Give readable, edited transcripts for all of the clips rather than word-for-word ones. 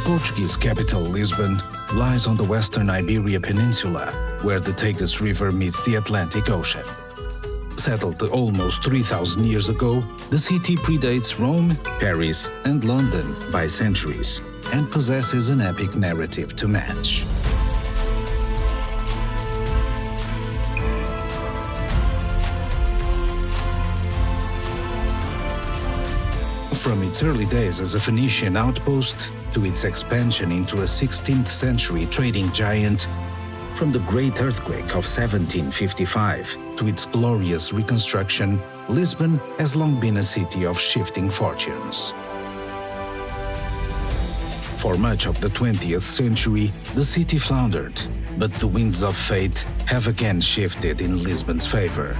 Portuguese capital, Lisbon, lies on the western Iberia Peninsula, where the Tagus River meets the Atlantic Ocean. Settled almost 3,000 years ago, the city predates Rome, Paris, and London by centuries and possesses an epic narrative to match. From its early days as a Phoenician outpost to its expansion into a 16th century trading giant, from the Great Earthquake of 1755 to its glorious reconstruction, Lisbon has long been a city of shifting fortunes. For much of the 20th century, the city floundered, but the winds of fate have again shifted in Lisbon's favor.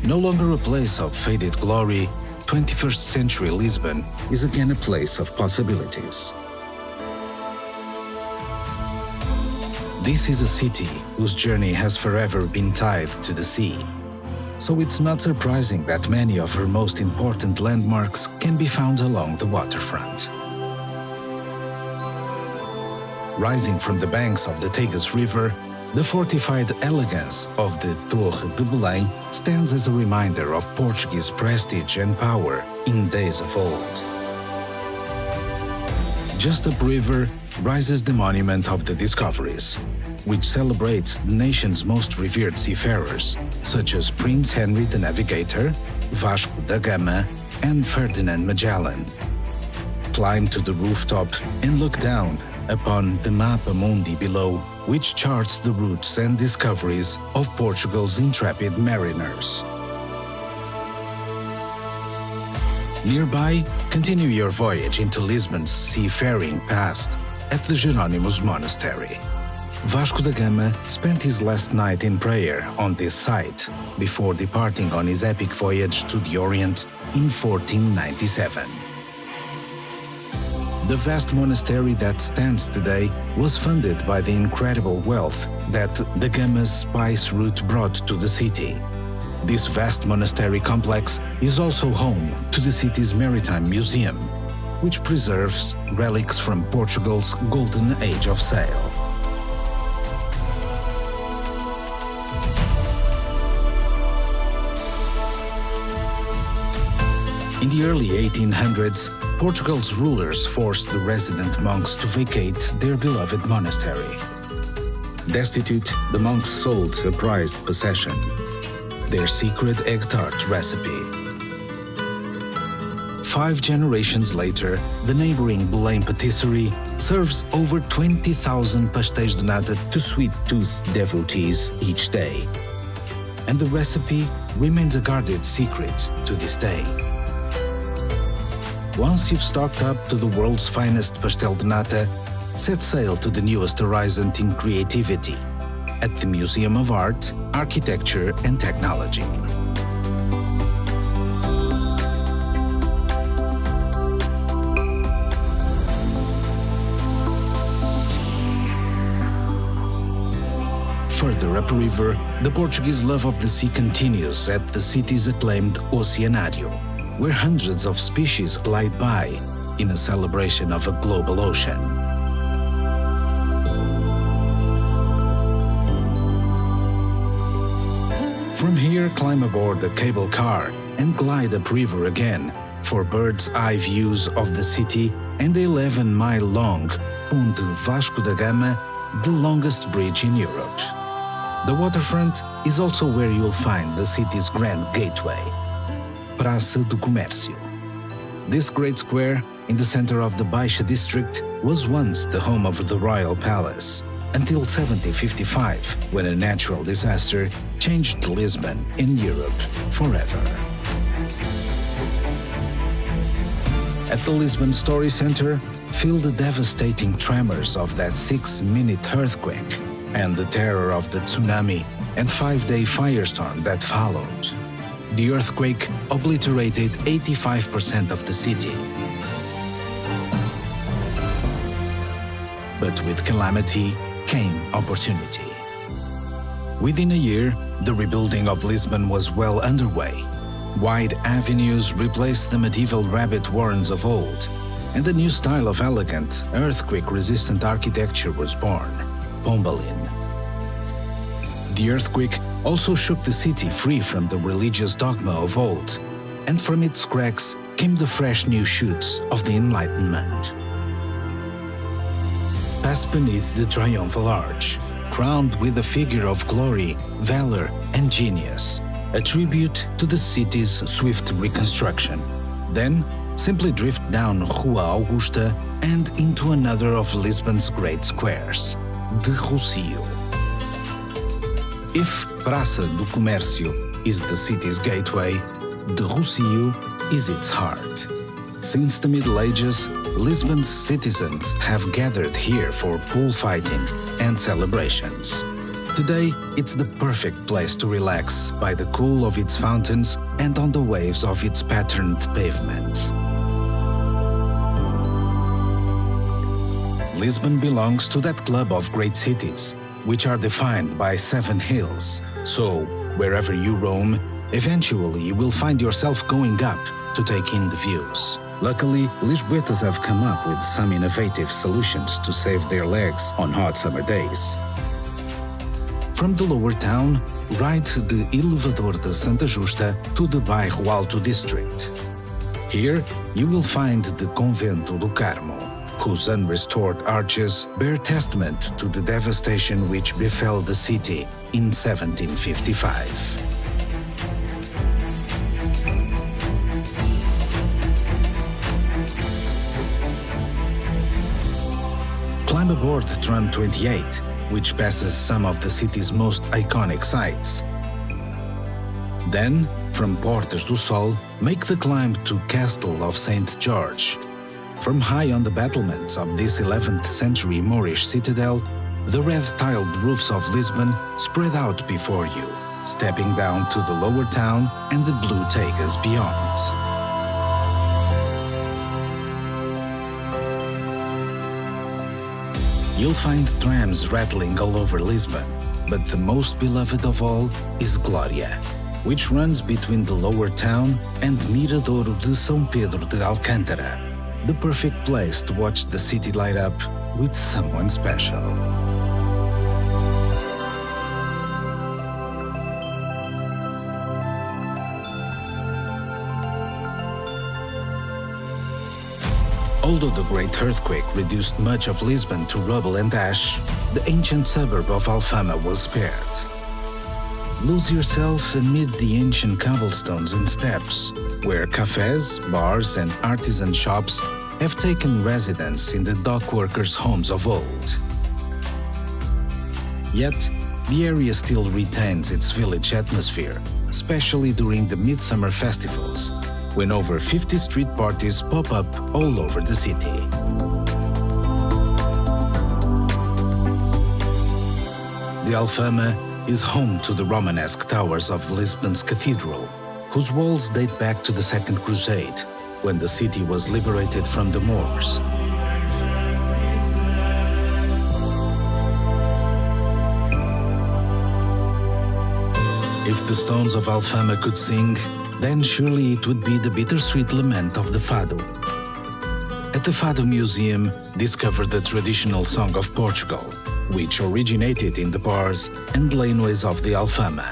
No longer a place of faded glory, 21st century Lisbon is again a place of possibilities. This is a city whose journey has forever been tied to the sea. So it's not surprising that many of her most important landmarks can be found along the waterfront. Rising from the banks of the Tagus River, the fortified elegance of the Torre de Belém stands as a reminder of Portuguese prestige and power in days of old. Just upriver rises the Monument of the Discoveries, which celebrates the nation's most revered seafarers, such as Prince Henry the Navigator, Vasco da Gama, and Ferdinand Magellan. Climb to the rooftop and look down upon the Mapa Mundi below, which charts the routes and discoveries of Portugal's intrepid mariners. Nearby, continue your voyage into Lisbon's seafaring past at the Jerónimos Monastery. Vasco da Gama spent his last night in prayer on this site before departing on his epic voyage to the Orient in 1497. The vast monastery that stands today was funded by the incredible wealth that da Gama's spice route brought to the city. This vast monastery complex is also home to the city's Maritime Museum, which preserves relics from Portugal's golden age of sail. In the early 1800s, Portugal's rulers forced the resident monks to vacate their beloved monastery. Destitute, the monks sold a prized possession, their secret egg tart recipe. 5 generations later, the neighboring Belém patisserie serves over 20,000 pastéis de nata to sweet-toothed devotees each day. And the recipe remains a guarded secret to this day. Once you've stocked up to the world's finest pastel de nata, set sail to the newest horizon in creativity at the Museum of Art, Architecture and Technology. Further upriver, the Portuguese love of the sea continues at the city's acclaimed Oceanário, where hundreds of species glide by in a celebration of a global ocean. From here, climb aboard the cable car and glide upriver again for bird's eye views of the city and the 11-mile-long Ponte Vasco da Gama, the longest bridge in Europe. The waterfront is also where you'll find the city's grand gateway, Praça do Comércio. This great square in the center of the Baixa district was once the home of the royal palace, until 1755, when a natural disaster changed Lisbon and Europe forever. At the Lisbon Story Center, feel the devastating tremors of that 6-minute earthquake and the terror of the tsunami and 5-day firestorm that followed. The earthquake obliterated 85% of the city. But with calamity came opportunity. Within a year, the rebuilding of Lisbon was well underway. Wide avenues replaced the medieval rabbit warrens of old, and a new style of elegant, earthquake-resistant architecture was born, Pombalin. The earthquake also shook the city free from the religious dogma of old, and from its cracks came the fresh new shoots of the Enlightenment. Pass beneath the triumphal arch, crowned with a figure of glory, valor, and genius, a tribute to the city's swift reconstruction. Then, simply drift down Rua Augusta and into another of Lisbon's great squares, de Rossio. If Praça do Comércio is the city's gateway, de Rossio is its heart. Since the Middle Ages, Lisbon's citizens have gathered here for pool fighting and celebrations. Today, it's the perfect place to relax by the cool of its fountains and on the waves of its patterned pavement. Lisbon belongs to that club of great cities, which are defined by 7 hills. So, wherever you roam, eventually you will find yourself going up to take in the views. Luckily, Lisboetas have come up with some innovative solutions to save their legs on hot summer days. From the lower town, ride the Elevador de Santa Justa to the Bairro Alto district. Here, you will find the Convento do Carmo, whose unrestored arches bear testament to the devastation which befell the city in 1755. Climb aboard Tram 28, which passes some of the city's most iconic sites. Then, from Portas do Sol, make the climb to Castle of St. George. From high on the battlements of this 11th century Moorish citadel, the red-tiled roofs of Lisbon spread out before you, stepping down to the lower town and the blue Tagus beyond. You'll find trams rattling all over Lisbon, but the most beloved of all is Glória, which runs between the lower town and Miradouro de São Pedro de Alcântara, the perfect place to watch the city light up with someone special. Although the great earthquake reduced much of Lisbon to rubble and ash, the ancient suburb of Alfama was spared. Lose yourself amid the ancient cobblestones and steps, where cafes, bars, and artisan shops have taken residence in the dock workers' homes of old. Yet, the area still retains its village atmosphere, especially during the midsummer festivals, when over 50 street parties pop up all over the city. The Alfama is home to the Romanesque towers of Lisbon's cathedral, whose walls date back to the Second Crusade, when the city was liberated from the Moors. If the stones of Alfama could sing, then surely it would be the bittersweet lament of the Fado. At the Fado Museum, discover the traditional song of Portugal, which originated in the bars and laneways of the Alfama.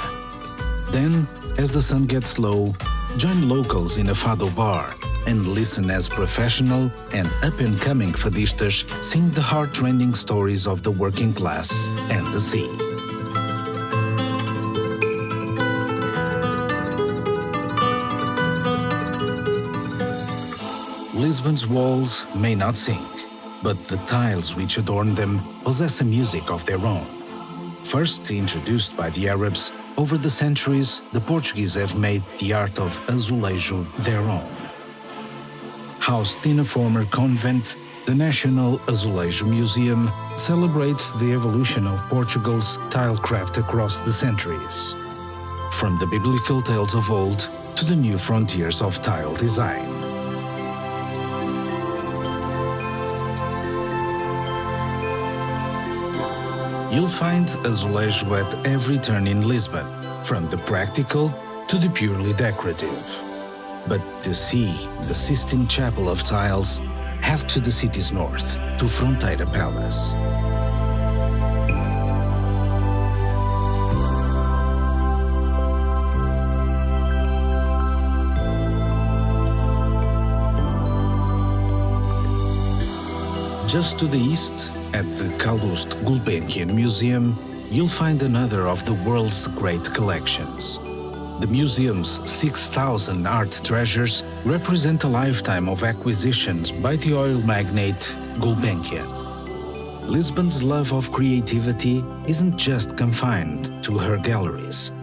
Then, as the sun gets low, join locals in a Fado bar and listen as professional and up-and-coming fadistas sing the heart-rending stories of the working class and the sea. Lisbon's walls may not sing, but the tiles which adorn them possess a music of their own. First introduced by the Arabs, over the centuries the Portuguese have made the art of azulejo their own. Housed in a former convent, the National Azulejo Museum celebrates the evolution of Portugal's tilecraft across the centuries, from the biblical tales of old to the new frontiers of tile design. You'll find azulejo at every turn in Lisbon, from the practical to the purely decorative. But to see the Sistine Chapel of tiles, head to the city's north, to Fronteira Palace. Just to the east, at the Calouste Gulbenkian Museum, you'll find another of the world's great collections. The museum's 6,000 art treasures represent a lifetime of acquisitions by the oil magnate Gulbenkian. Lisbon's love of creativity isn't just confined to her galleries.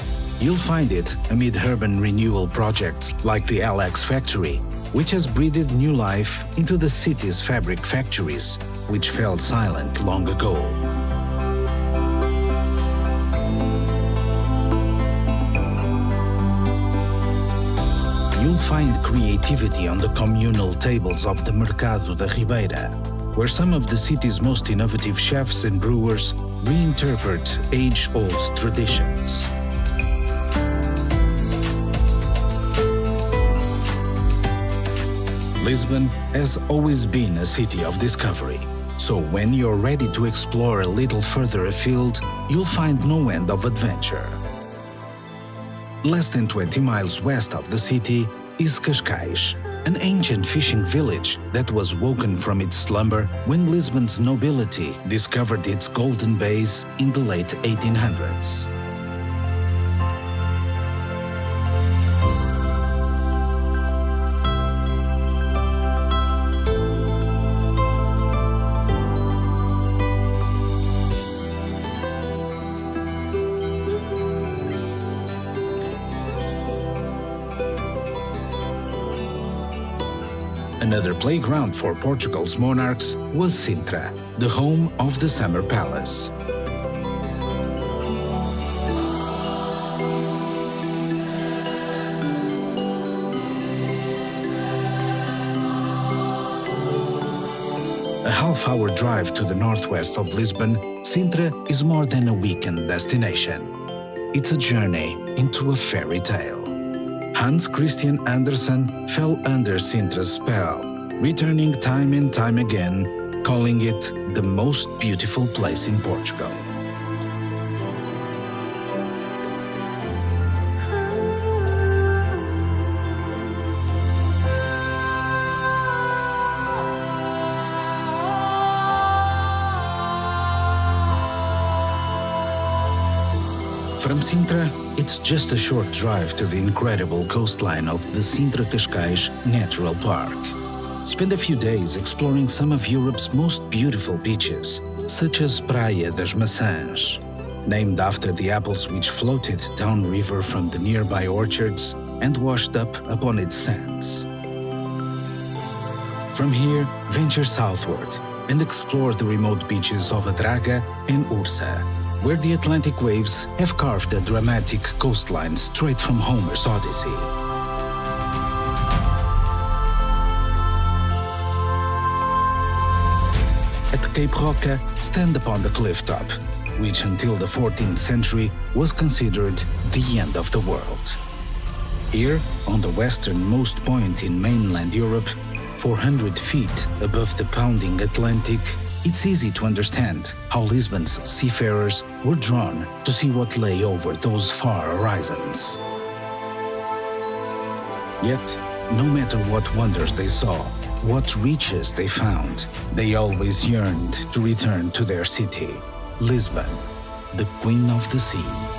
You'll find it amid urban renewal projects like the LX Factory, which has breathed new life into the city's fabric factories, which fell silent long ago. You'll find creativity on the communal tables of the Mercado da Ribeira, where some of the city's most innovative chefs and brewers reinterpret age-old traditions. Lisbon has always been a city of discovery, so when you're ready to explore a little further afield, you'll find no end of adventure. Less than 20 miles west of the city is Cascais, an ancient fishing village that was woken from its slumber when Lisbon's nobility discovered its golden bays in the late 1800s. Another playground for Portugal's monarchs was Sintra, the home of the Summer Palace. A half-hour drive to the northwest of Lisbon, Sintra is more than a weekend destination. It's a journey into a fairy tale. Hans Christian Andersen fell under Sintra's spell, returning time and time again, calling it the most beautiful place in Portugal. From Sintra, it's just a short drive to the incredible coastline of the Sintra-Cascais Natural Park. Spend a few days exploring some of Europe's most beautiful beaches, such as Praia das Maçãs, named after the apples which floated downriver from the nearby orchards and washed up upon its sands. From here, venture southward and explore the remote beaches of Adraga and Ursa, where the Atlantic waves have carved a dramatic coastline straight from Homer's Odyssey. At Cape Roca, stand upon the cliff top, which until the 14th century was considered the end of the world. Here, on the westernmost point in mainland Europe, 400 feet above the pounding Atlantic, it's easy to understand how Lisbon's seafarers were drawn to see what lay over those far horizons. Yet, no matter what wonders they saw, what riches they found, they always yearned to return to their city, Lisbon, the Queen of the Sea.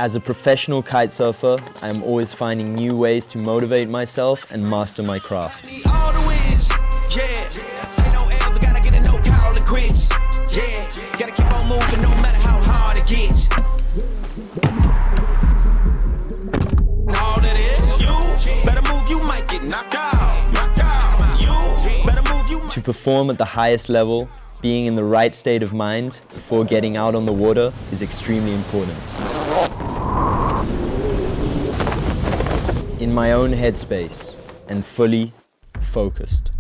As a professional kite surfer, I am always finding new ways to motivate myself and master my craft. To perform at the highest level, being in the right state of mind before getting out on the water is extremely important. In my own headspace and fully focused.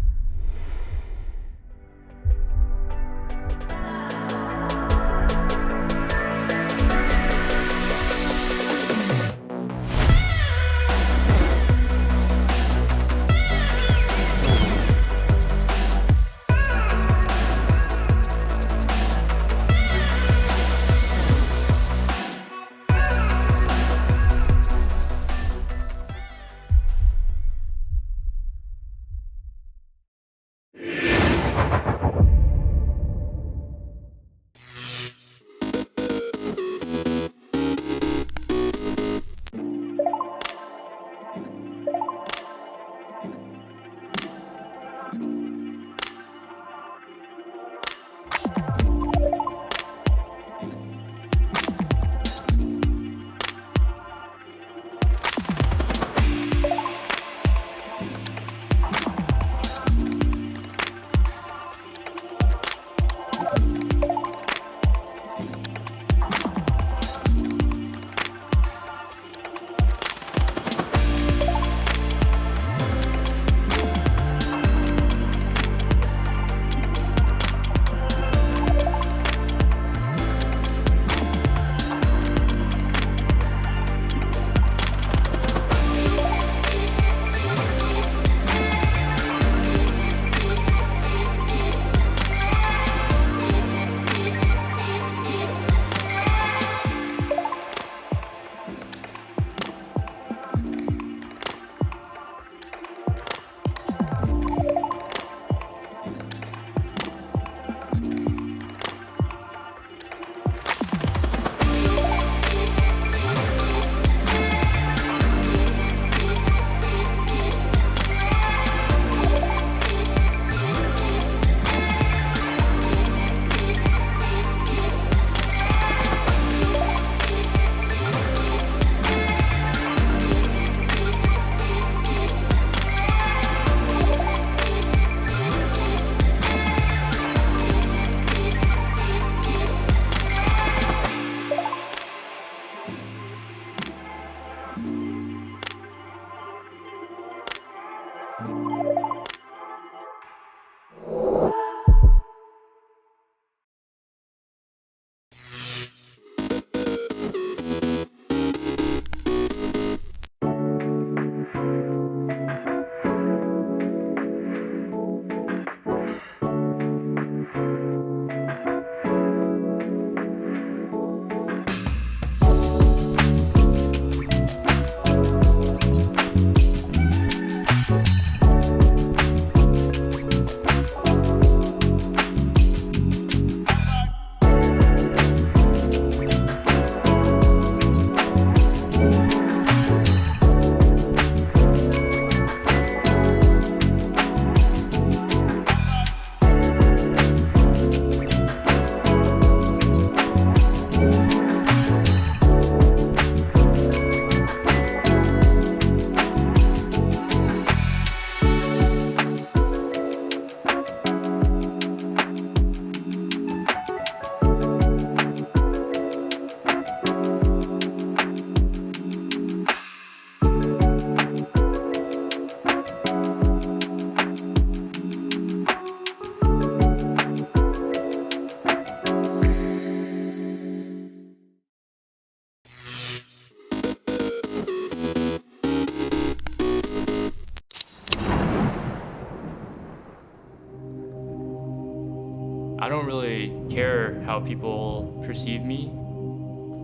I don't really care how people perceive me.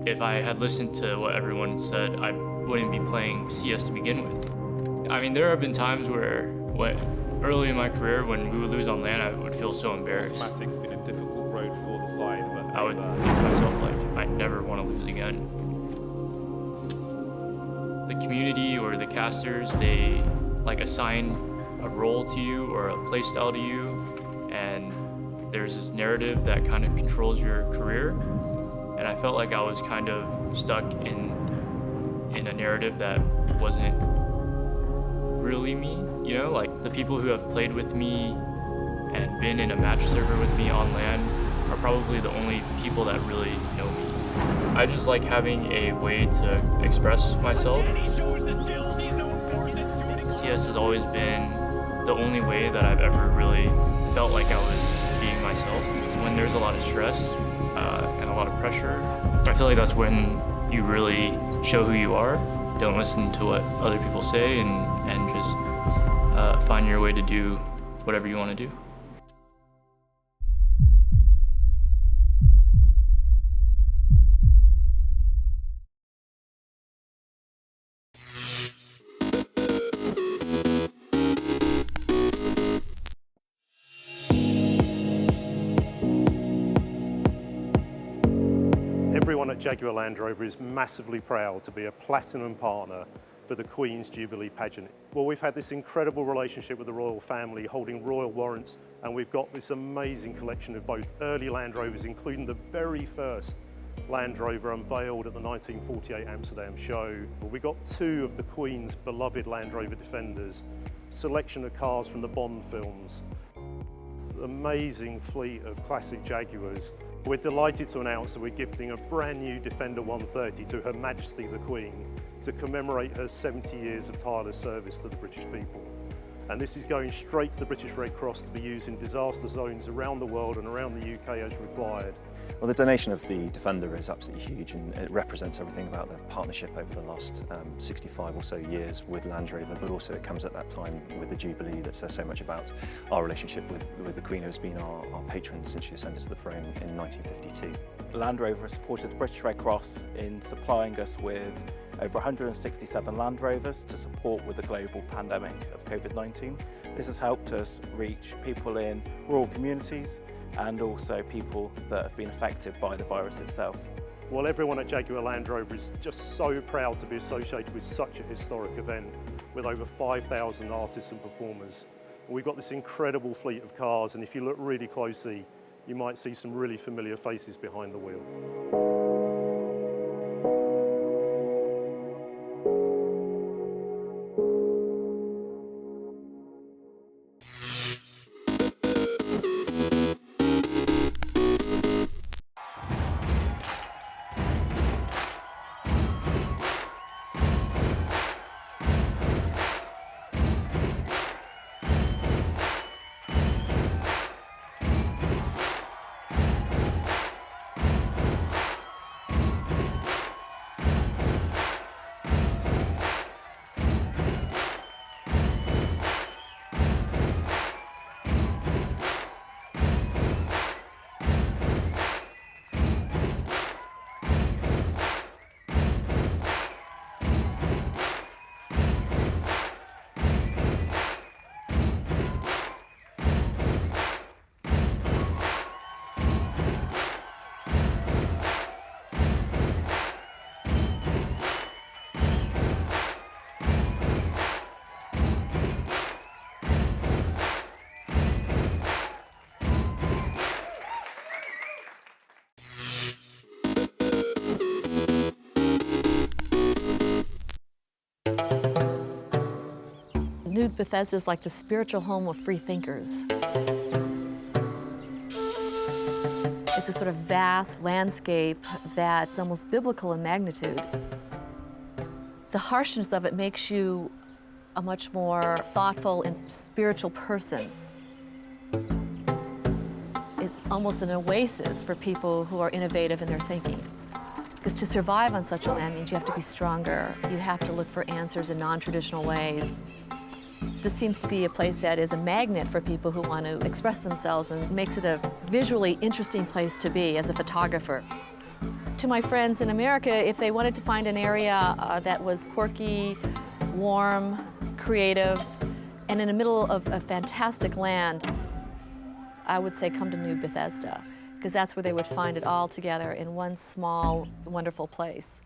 If I had listened to what everyone said, I wouldn't be playing CS to begin with. I mean, there have been times where early in my career, when we would lose on land, I would feel so embarrassed. Mathematics in a difficult road for the side, but I would think to myself, like, I never want to lose again. the community or the casters, they like assign a role to you or a play style to you, and there's this narrative that kind of controls your career. And I felt like I was kind of stuck in a narrative that wasn't really me, you know? Like the people who have played with me and been in a match server with me on LAN are probably the only people that really know me. I just like having a way to express myself. CS has always been the only way that I've ever really felt like I was being myself. When there's a lot of stress and a lot of pressure, I feel like that's when you really show who you are. Don't listen to what other people say and just find your way to do whatever you want to do. Everyone at Jaguar Land Rover is massively proud to be a platinum partner for the Queen's Jubilee pageant. Well, we've had this incredible relationship with the royal family, holding royal warrants, and we've got this amazing collection of both early Land Rovers, including the very first Land Rover unveiled at the 1948 Amsterdam show. We've got two of the Queen's beloved Land Rover Defenders, selection of cars from the Bond films, amazing fleet of classic Jaguars. We're delighted to announce that we're gifting a brand new Defender 130 to Her Majesty the Queen to commemorate her 70 years of tireless service to the British people. And this is going straight to the British Red Cross to be used in disaster zones around the world and around the UK as required. Well, the donation of the Defender is absolutely huge, and it represents everything about the partnership over the last 65 or so years with Land Rover, but also it comes at that time with the Jubilee that says so much about our relationship with the Queen, who has been our patron since she ascended to the throne in 1952. Land Rover has supported the British Red Cross in supplying us with over 167 Land Rovers to support with the global pandemic of COVID-19. This has helped us reach people in rural communities and also people that have been affected by the virus itself. Well, everyone at Jaguar Land Rover is just so proud to be associated with such a historic event with over 5,000 artists and performers. We've got this incredible fleet of cars, and if you look really closely, you might see some really familiar faces behind the wheel. New Bethesda is like the spiritual home of free thinkers. It's a sort of vast landscape that's almost biblical in magnitude. The harshness of it makes you a much more thoughtful and spiritual person. It's almost an oasis for people who are innovative in their thinking. Because to survive on such a land means you have to be stronger. You have to look for answers in non-traditional ways. This seems to be a place that is a magnet for people who want to express themselves, and makes it a visually interesting place to be as a photographer. To my friends in America, if they wanted to find an area that was quirky, warm, creative, and in the middle of a fantastic land, I would say come to New Bethesda, because that's where they would find it all together in one small, wonderful place.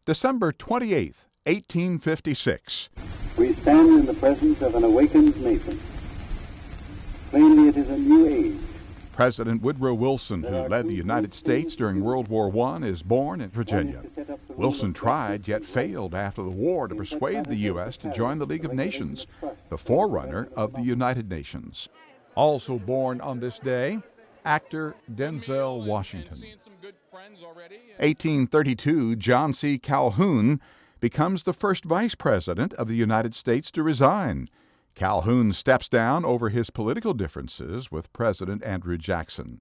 December 28th, 1856. We stand in the presence of an awakened nation. Plainly, it is a new age. President Woodrow Wilson, who led the United States during World War I, is born in Virginia. Wilson tried, yet failed after the war to persuade the U.S. to join the League of Nations, the forerunner of the United Nations. Also born on this day, actor Denzel Washington. 1832, John C. Calhoun becomes the first vice president of the United States to resign. Calhoun steps down over his political differences with President Andrew Jackson.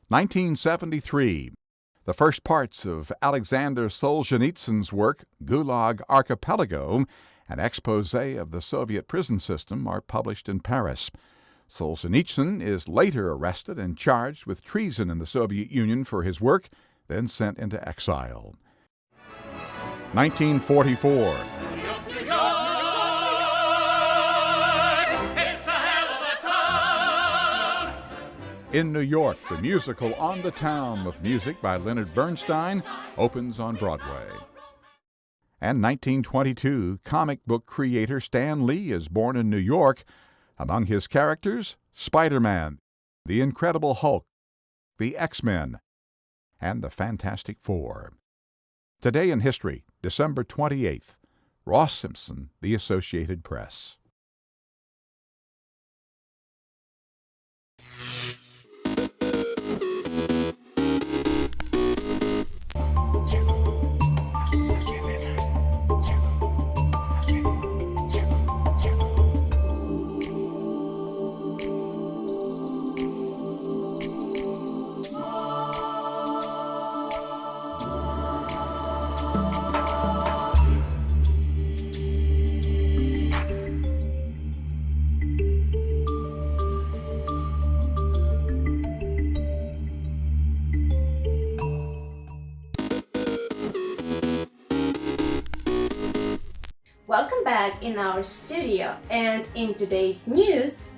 1973, the first parts of Alexander Solzhenitsyn's work, Gulag Archipelago, an expose of the Soviet prison system, are published in Paris. Solzhenitsyn is later arrested and charged with treason in the Soviet Union for his work, then sent into exile. 1944. In New York, the musical On the Town with music by Leonard Bernstein opens on Broadway. And 1922, comic book creator Stan Lee is born in New York. Among his characters, Spider-Man, the Incredible Hulk, the X-Men, and the Fantastic Four. Today in History, December 28th, Ross Simpson, The Associated Press. Welcome back in our studio, and in today's news,